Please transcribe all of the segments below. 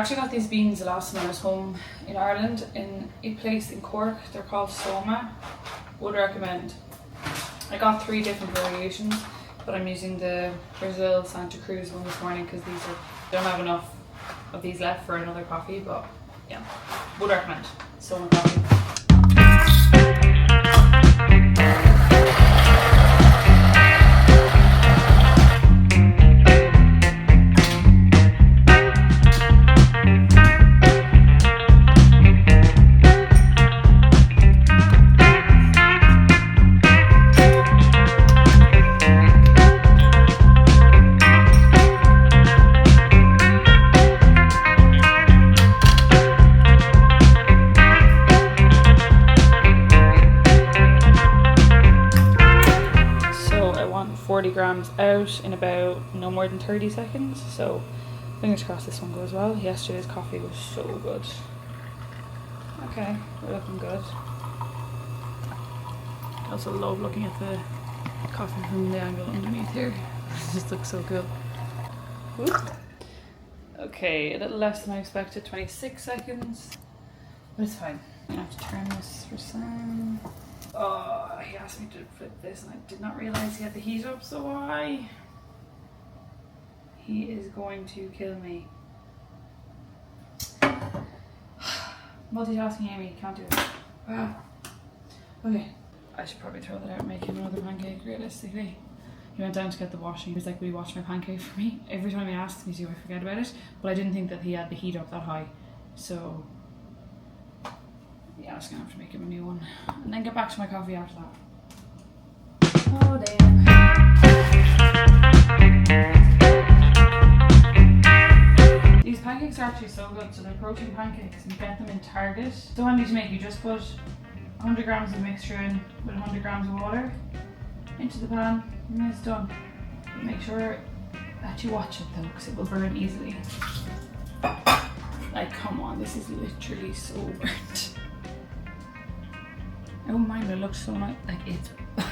actually got these beans the last time I was home in Ireland in a place in Cork. They're called Soma. Would recommend. I got 3 different variations, but I'm using the Brazil Santa Cruz one this morning because these are, don't have enough of these left for another coffee, but yeah, would recommend. Soma coffee. Grams out in about no more than 30 seconds, so fingers crossed this one goes well. Yesterday's coffee was so good. Okay, we're looking good. I also love looking at the coffee from the angle underneath here. It just looks so cool. Ooh. Okay, a little less than I expected, 26 seconds, but it's fine. I'm gonna have to turn this for some. Oh, he asked me to flip this and I did not realise he had the heat up so high. He is going to kill me. Multitasking, Amy, can't do it. Ah. Okay, I should probably throw that out and make him another pancake, realistically. He went down to get the washing. He was like, will you wash my pancake for me? Every time he asks me to, I forget about it. But I didn't think that he had the heat up that high. So yeah, I was gonna have to make him a new one and then get back to my coffee after that. Oh damn. These pancakes are actually so good. So they're protein pancakes and you get them in Target. So handy to make. You just put 100 grams of mixture in with 100 grams of water into the pan and then it's done. But make sure that you watch it though, because it will burn easily. Like, come on, this is literally so burnt. I wouldn't mind, but it looks so nice. Like, it's oh,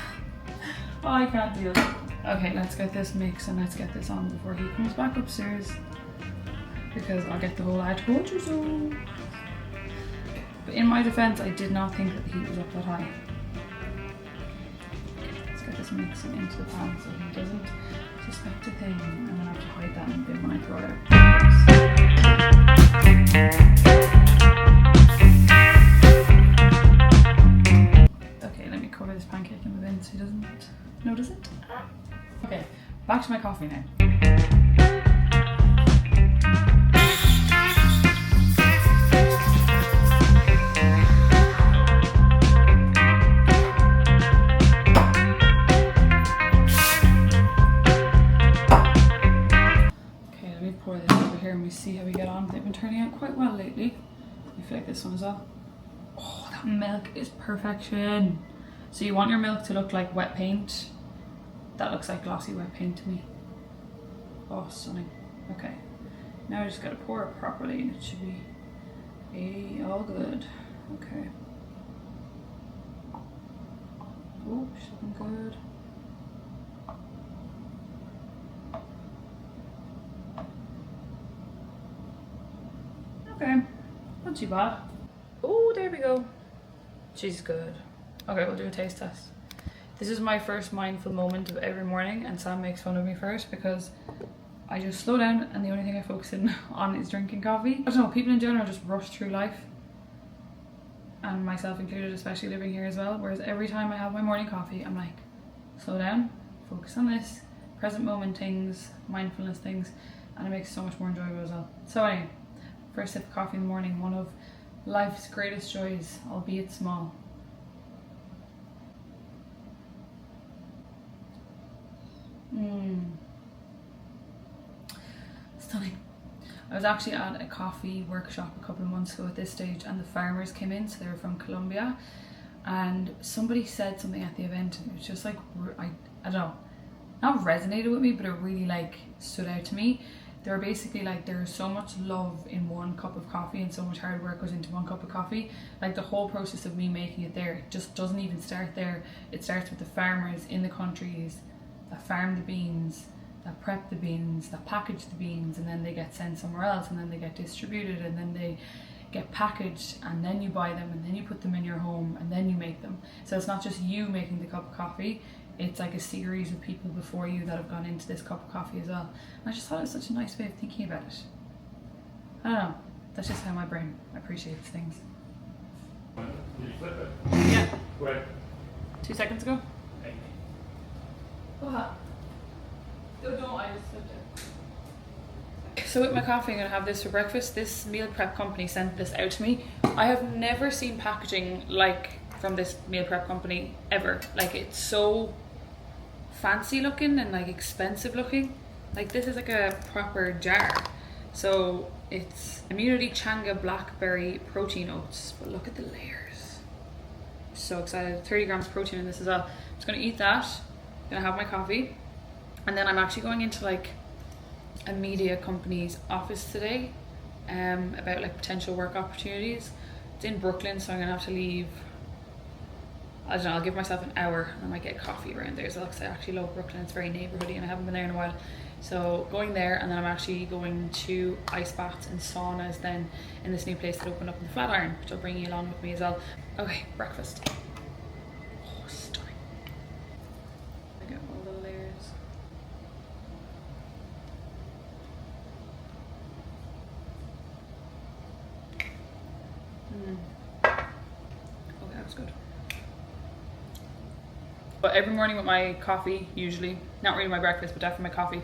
I can't deal. Okay, let's get this mix and let's get this on before he comes back upstairs, because I'll get the whole I told you so. But in my defense, I did not think that the heat was up that high. Okay, let's get this mixing into the pan so he doesn't suspect a thing. I'm gonna have to hide that in the bin when I throw it out. Okay, let me cover this pancake in the bin so he doesn't notice it. Okay, back to my coffee now. Pour this over here and we see how we get on. They've been turning out quite well lately. I feel like this one as well. Oh, that milk is perfection. So you want your milk to look like wet paint. That looks like glossy wet paint to me. Oh, stunning. Okay, now I just gotta pour it properly and it should be all good. Okay. Oh, she's looking good. Okay, not too bad. Oh, there we go. She's good. Okay, we'll do a taste test. This is my first mindful moment of every morning, and Sam makes fun of me first because I just slow down and the only thing I focus in on is drinking coffee. I don't know, people in general just rush through life, and myself included, especially living here as well, whereas every time I have my morning coffee, I'm like, slow down, focus on this, present moment things, mindfulness things, and it makes it so much more enjoyable as well. So anyway, first sip of coffee in the morning, one of life's greatest joys, albeit small. Stunning. I was actually at a coffee workshop a couple of months ago at this stage, and the farmers came in, so they were from Colombia, and somebody said something at the event and it was just like, I don't know, not resonated with me, but it really like stood out to me. They were basically like, there's so much love in one cup of coffee and so much hard work goes into one cup of coffee. Like the whole process of me making it there just doesn't even start there. It starts with the farmers in the countries that farm the beans, that prep the beans, that package the beans, and then they get sent somewhere else, and then they get distributed, and then they get packaged, and then you buy them, and then you put them in your home, and then you make them. So it's not just you making the cup of coffee, it's like a series of people before you that have gone into this cup of coffee as well. And I just thought it was such a nice way of thinking about it. I don't know, that's just how my brain appreciates things. Did you flip it? Yeah. Right. 2 seconds ago. Hey. What? No, I just flipped it. So with my coffee, I'm gonna have this for breakfast. This meal prep company sent this out to me. I have never seen packaging like from this meal prep company ever. Like, it's so fancy looking and like expensive looking. Like, this is like a proper jar. So it's immunity changa blackberry protein oats, but look at the layers. So excited. 30 grams of protein in this as well. I'm just gonna eat that, gonna have my coffee, and then I'm actually going into like a media company's office today about like potential work opportunities. It's in Brooklyn, so I'm gonna have to leave, I don't know, I'll give myself an hour and I might get coffee around there as well, because I actually love Brooklyn. It's very neighborhoody and I haven't been there in a while. So going there, and then I'm actually going to ice baths and saunas then in this new place that opened up in the Flatiron, which I'll bring you along with me as well. Okay, breakfast. Oh, stunning. Look at all the layers. Okay, that was good. But every morning with my coffee, usually, not really my breakfast, but definitely my coffee,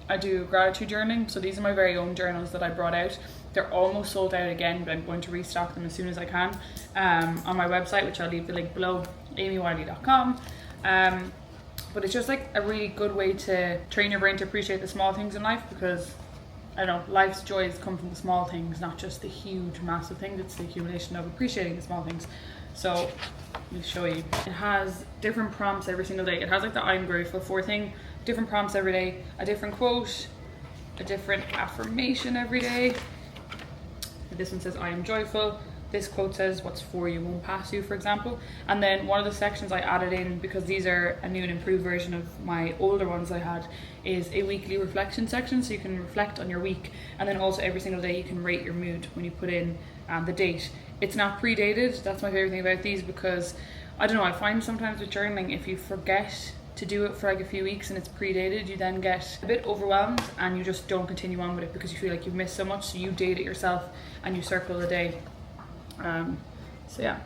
I do gratitude journaling. So these are my very own journals that I brought out. They're almost sold out again, but I'm going to restock them as soon as I can on my website, which I'll leave the link below, amywiley.com. But it's just like a really good way to train your brain to appreciate the small things in life, because I don't know, life's joys come from the small things, not just the huge massive things. It's the accumulation of appreciating the small things. So let me show you. It has different prompts every single day. It has like the I'm grateful for thing, different prompts every day, a different quote, a different affirmation every day. This one says I am joyful. This quote says what's for you won't pass you, for example. And then one of the sections I added in, because these are a new and improved version of my older ones I had, is a weekly reflection section, so you can reflect on your week, and then also every single day you can rate your mood when you put in the date. It's not pre-dated. That's my favorite thing about these, because I don't know, I find sometimes with journaling, if you forget to do it for like a few weeks and it's pre-dated, you then get a bit overwhelmed and you just don't continue on with it because you feel like you've missed so much. So you date it yourself and you circle the day. So yeah,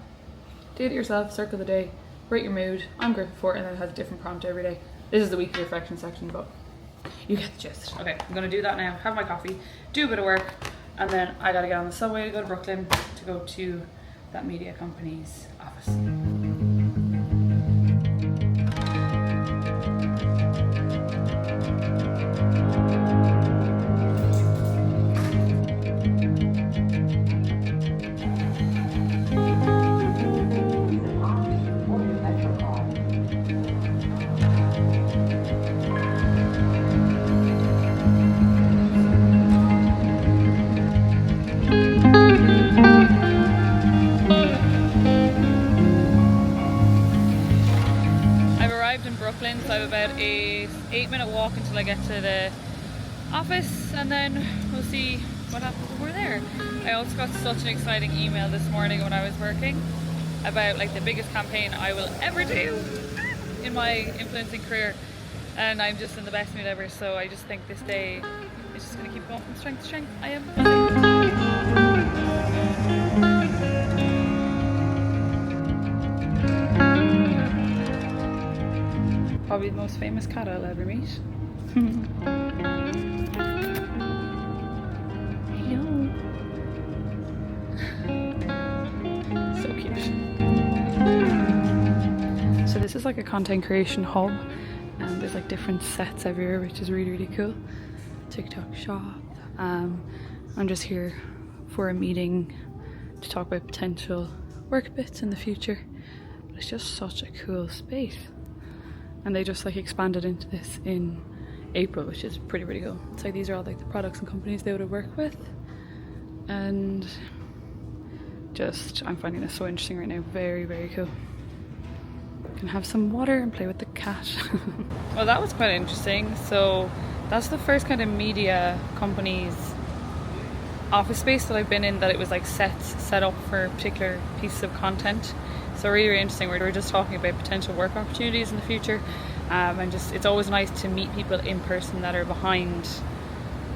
date it yourself, circle the day, rate your mood, I'm grateful for it, and then it has a different prompt every day. This is the weekly reflection section, but you get the gist. Okay, I'm gonna do that now, have my coffee, do a bit of work, and then I gotta get on the subway to go to Brooklyn to go to that media company's office. So I have about a 8-minute walk until I get to the office, and then we'll see what happens when we're there. I also got such an exciting email this morning when I was working about like the biggest campaign I will ever do in my influencing career, and I'm just in the best mood ever. So I just think this day is just going to keep going from strength to strength. I am probably the most famous cat I'll ever meet. Hello. So cute. So this is like a content creation hub, and there's like different sets everywhere, which is really, really cool. TikTok shop. I'm just here for a meeting to talk about potential work bits in the future. But it's just such a cool space. And they just like expanded into this in April, which is pretty cool. It's like these are all like the products and companies they would have worked with, and just I'm finding this so interesting right now. Very cool. can have some water and play with the cat. Well, that was quite interesting. So that's the first kind of media company's office space that I've been in that it was like set up for particular pieces of content. So really, really interesting. We were just talking about potential work opportunities in the future, and just it's always nice to meet people in person that are behind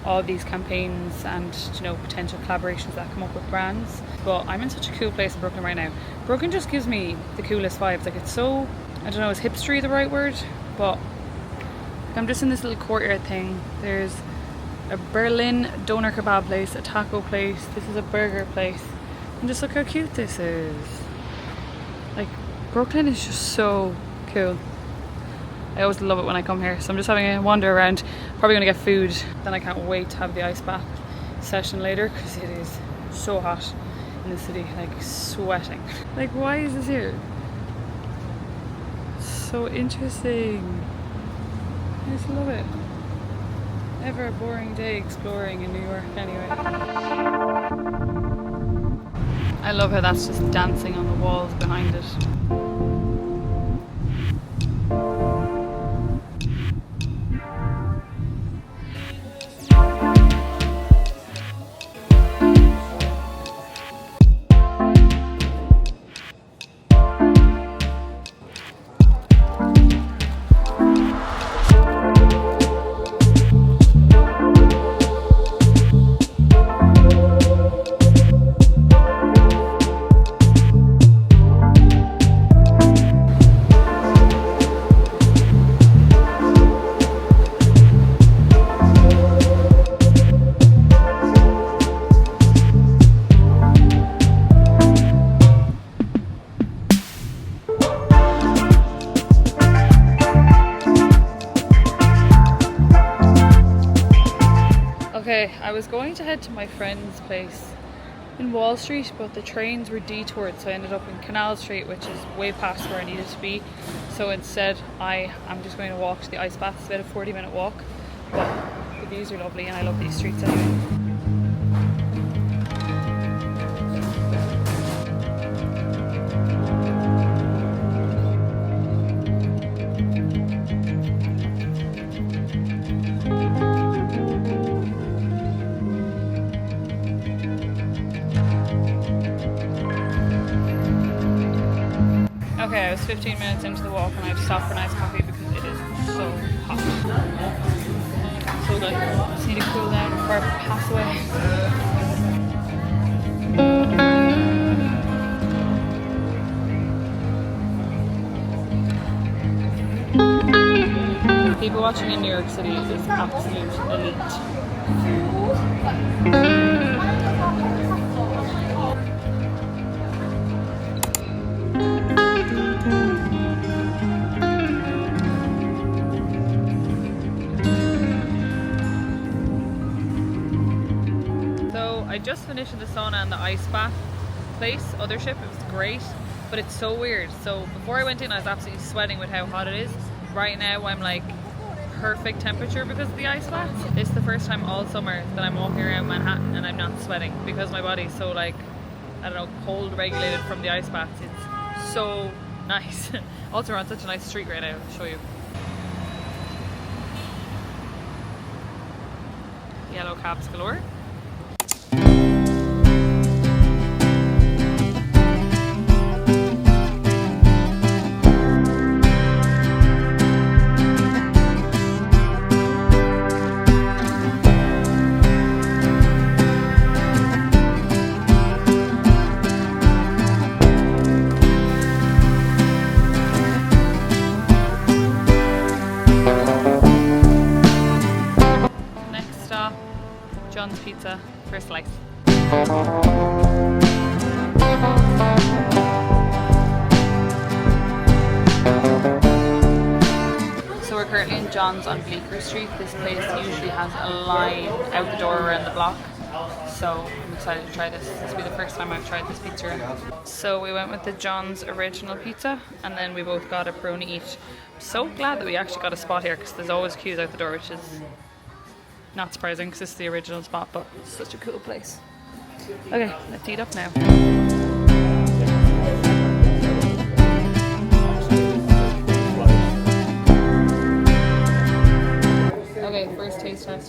all these campaigns and, you know, potential collaborations that come up with brands. But I'm in such a cool place in Brooklyn right now. Brooklyn just gives me the coolest vibes. Like, it's so, I don't know, is hipstery the right word? But I'm just in this little courtyard thing. There's a Berlin doner kebab place, a taco place, this is a burger place. And just look how cute this is. Like, Brooklyn is just so cool. I always love it when I come here. So I'm just having a wander around, probably gonna get food. Then I can't wait to have the ice bath session later because it is so hot in the city, like sweating. Like, why is this here? So interesting. I just love it. Never a boring day exploring in New York anyway. I love how that's just dancing on the walls behind it. Okay, I was going to head to my friend's place in Wall Street, but the trains were detoured, so I ended up in Canal Street, which is way past where I needed to be. So instead, I am just going to walk to the ice bath. It's about a 40-minute walk, but the views are lovely and I love these streets anyway. Okay, I was 15 minutes into the walk and I had to stop for a nice coffee because it is so hot. So good. Just need to cool down before I pass away. People watching in New York City is absolute elite. I just finished the sauna and the ice bath place, Othership. It was great, but it's so weird. So before I went in, I was absolutely sweating with how hot it is. Right now, I'm like perfect temperature because of the ice bath. It's the first time all summer that I'm walking around Manhattan and I'm not sweating because my body's so, like, I don't know, cold regulated from the ice baths. It's so nice. Also, we're on such a nice street right now. I'll show you. Yellow cabs galore. John's Pizza for a slice. So we're currently in John's on Bleecker Street. This place usually has a line out the door around the block. So I'm excited to try this. This will be the first time I've tried this pizzeria. So we went with the John's original pizza and then we both got a pepperoni each. I'm so glad that we actually got a spot here because there's always queues out the door, which is not surprising because this is the original spot, but it's such a cool place. Okay, let's eat up now.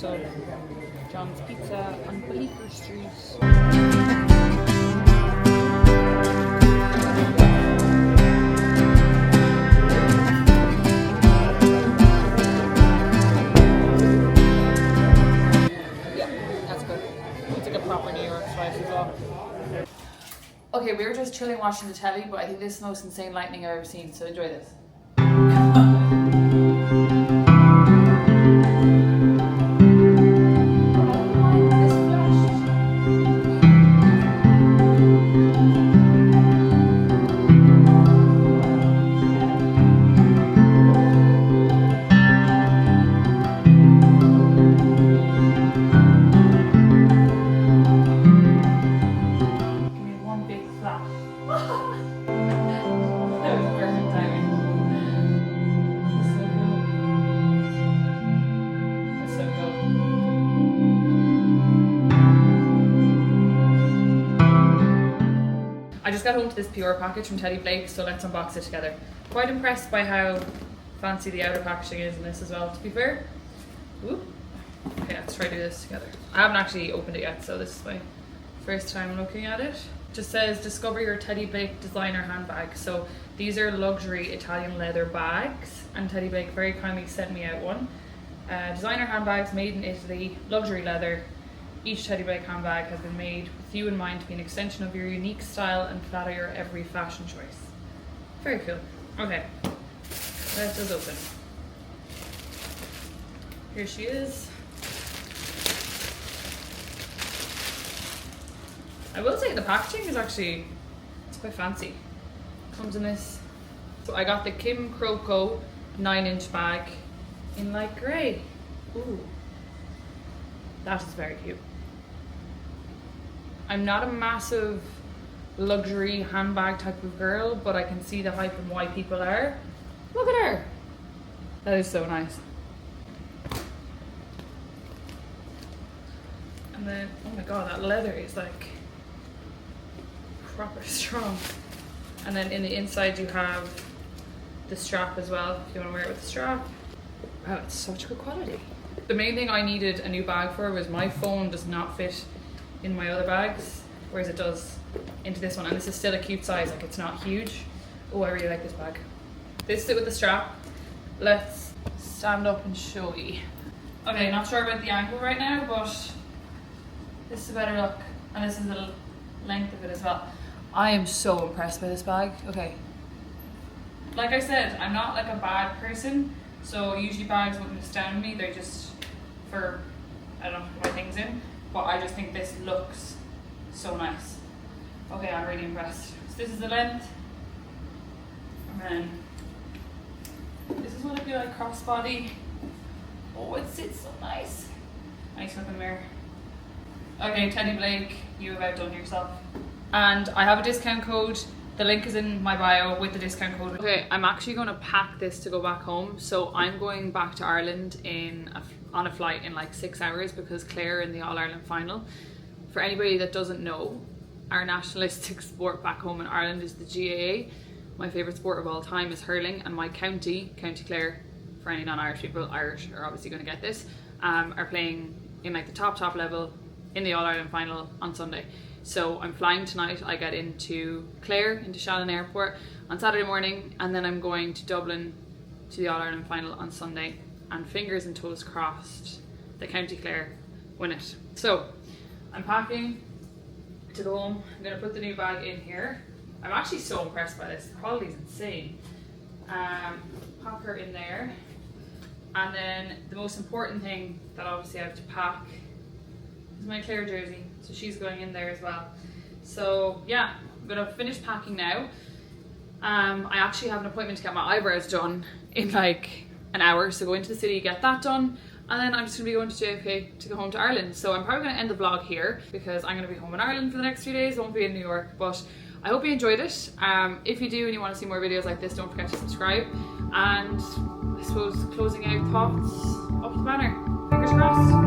So, John's Pizza on Bleecker Street. Okay, we were just chilling watching the telly, but I think this is the most insane lightning I've ever seen, so enjoy this. I just got home to this PR package from Teddy Blake, so let's unbox it together. Quite impressed by how fancy the outer packaging is in this as well, to be fair. Whoop. Okay, let's try to do this together. I haven't actually opened it yet, so this is my first time looking at it. It just says, discover your Teddy Blake designer handbag. So these are luxury Italian leather bags, and Teddy Blake very kindly sent me out one. Designer handbags made in Italy, luxury leather. Each Teddy Blake handbag has been made with you in mind to be an extension of your unique style and flatter your every fashion choice. Very cool. Okay, let us open. Here she is. I will say the packaging is actually, it's quite fancy. Comes in this. So I got the Kim Croco 9-inch bag in light grey. Ooh, that is very cute. I'm not a massive luxury handbag type of girl, but I can see the hype and why people are. Look at her. That is so nice. And then, oh my god, that leather is like proper strong. And then in the inside you have the strap as well, if you want to wear it with the strap. Wow, it's such good quality. The main thing I needed a new bag for was my phone does not fit in my other bags, whereas it does into this one, and this is still a cute size, like it's not huge. Oh, I really like this bag. This is it with the strap. Let's stand up and show you. Okay, not sure about the angle right now, but this is a better look, and this is the length of it as well. I am so impressed by this bag. Okay, like I said, I'm not like a bag person, so usually bags wouldn't astound me. They're just for, I don't know, put my things in. But I just think this looks so nice. Okay, I'm really impressed. So this is the length. And then this is what it'd be like crossbody. Oh, it sits so nice. Nice looking mirror. Okay, Teddy Blake, you have outdone yourself. And I have a discount code. The link is in my bio with the discount code. Okay, I'm actually going to pack this to go back home. So I'm going back to Ireland on a flight in like 6 hours because Clare in the All-Ireland final. For anybody that doesn't know, our nationalistic sport back home in Ireland is the GAA. My favourite sport of all time is hurling, and my county, County Clare, for any non-Irish people, Irish are obviously going to get this, are playing in like the top level in the All-Ireland final on Sunday. So I'm flying tonight. I get into Clare, into Shannon Airport on Saturday morning, and then I'm going to Dublin to the All-Ireland final on Sunday. And fingers and toes crossed, the County Clare win it. So I'm packing to go home. I'm gonna put the new bag in here. I'm actually so impressed by this. The quality is insane. Pop her in there. And then the most important thing that obviously I have to pack is my Clare jersey. So she's going in there as well. So yeah, I'm gonna finish packing now. I actually have an appointment to get my eyebrows done in like an hour, so go into the city, get that done, and then I'm just gonna be going to JFK to go home to Ireland. So I'm probably gonna end the vlog here because I'm gonna be home in Ireland for the next few days. I won't be in New York, but I hope you enjoyed it. If you do and you want to see more videos like this, don't forget to subscribe. And I suppose closing out thoughts, up the banner. Fingers crossed.